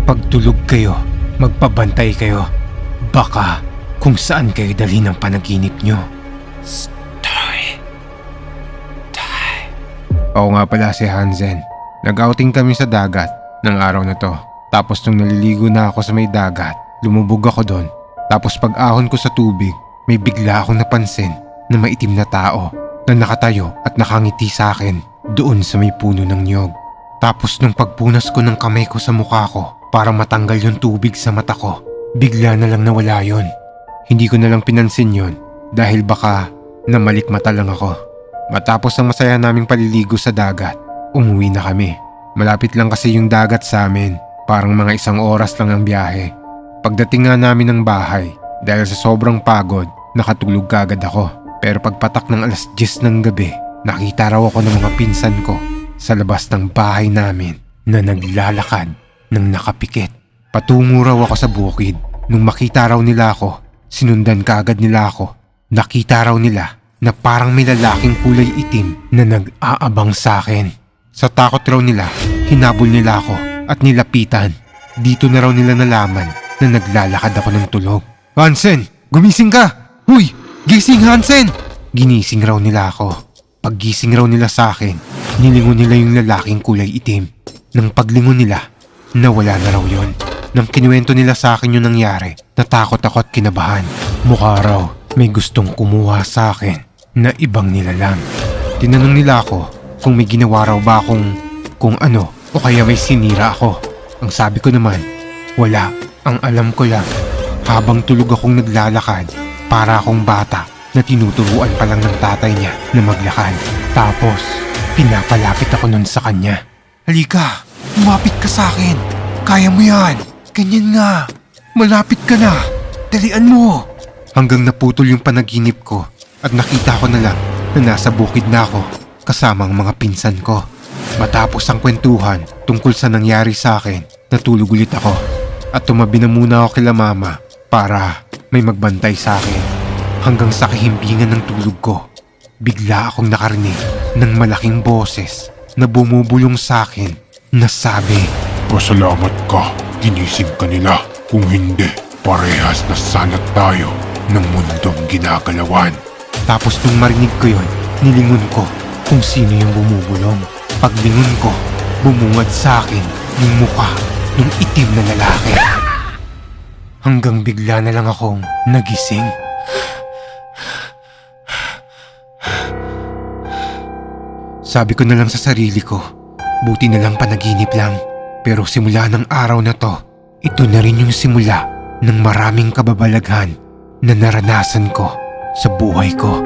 Pagtulog kayo, magpabantay kayo. Baka kung saan kayo dalhin ng panaginip nyo. Story time. Oo nga pala si Hansen. Nag-outing kami sa dagat ng araw na to. Tapos nung naliligo na ako sa may dagat, lumubog ako doon. Tapos pag ahon ko sa tubig, may bigla akong napansin na maitim na tao na nakatayo at nakangiti sa akin doon sa may puno ng niyog. Tapos nung pagpunas ko ng kamay ko sa mukha ko para matanggal yung tubig sa mata ko, bigla na lang nawala yon. Hindi ko na lang pinansin yon dahil baka namalikmata lang ako. Matapos ang masaya naming paliligo sa dagat, umuwi na kami. Malapit lang kasi yung dagat sa amin, parang mga 1 oras lang ang biyahe. Pagdating nga namin ng bahay, dahil sa sobrang pagod, nakatulog kagad ako. Pero pagpatak ng 10:00 ng gabi, nakita raw ako ng mga pinsan ko sa labas ng bahay namin na naglalakad ng nakapikit. Patungo raw ako sa bukid. Nung makita raw nila ako, sinundan kaagad nila ako. Nakita raw nila na parang may lalaking kulay itim na nag-aabang sa akin. Sa takot raw nila, hinabol nila ako at nilapitan. Dito na raw nila nalaman na naglalakad ako ng tulog. Hansen! Gumising ka! Huy! Gising, Hansen! Ginising raw nila ako. Paggising raw nila sa akin, nilingon nila yung lalaking kulay itim. Nang paglingon nila, nawala na raw yon. Nang kinuwento nila sa akin yung nangyari, natakot ako at kinabahan. Mukha raw may gustong kumuha sa akin na ibang nilalang. Tinanong nila ako kung may ginawa raw ba akong kung ano o kaya may sinira ako. Ang sabi ko naman, wala. Ang alam ko lang, habang tulog akong naglalakad, para akong bata na tinuturuan pa lang ng tatay niya na maglakad. Tapos, pinapalapit ako nun sa kanya. Halika, lumapit ka sa akin. Kaya mo yan. Ganyan nga. Malapit ka na. Dalian mo. Hanggang naputol yung panaginip ko at nakita ko na lang na nasa bukid na ako kasama ang mga pinsan ko. Matapos ang kwentuhan tungkol sa nangyari sa akin, natulog ulit ako at tumabi na muna ako kila mama para may magbantay sa akin. Hanggang sa kahimbingan ng tulog ko, bigla akong nakarinig ng malaking boses na bumubulong sa akin na sabi, "Pasalamat ka, ginising ka nila. Kung hindi, parehas na sana tayo ng mundong ginagalawan." Tapos nung marinig ko yon, nilingon ko kung sino yung bumubulong. Paglingon ko, bumungad sa akin yung mukha ng itim na lalaki. Hanggang bigla na lang akong nagising. Sabi ko na lang sa sarili ko, buti na lang panaginip lang. Pero simula ng araw na to, ito na rin yung simula ng maraming kababalaghan na naranasan ko sa buhay ko.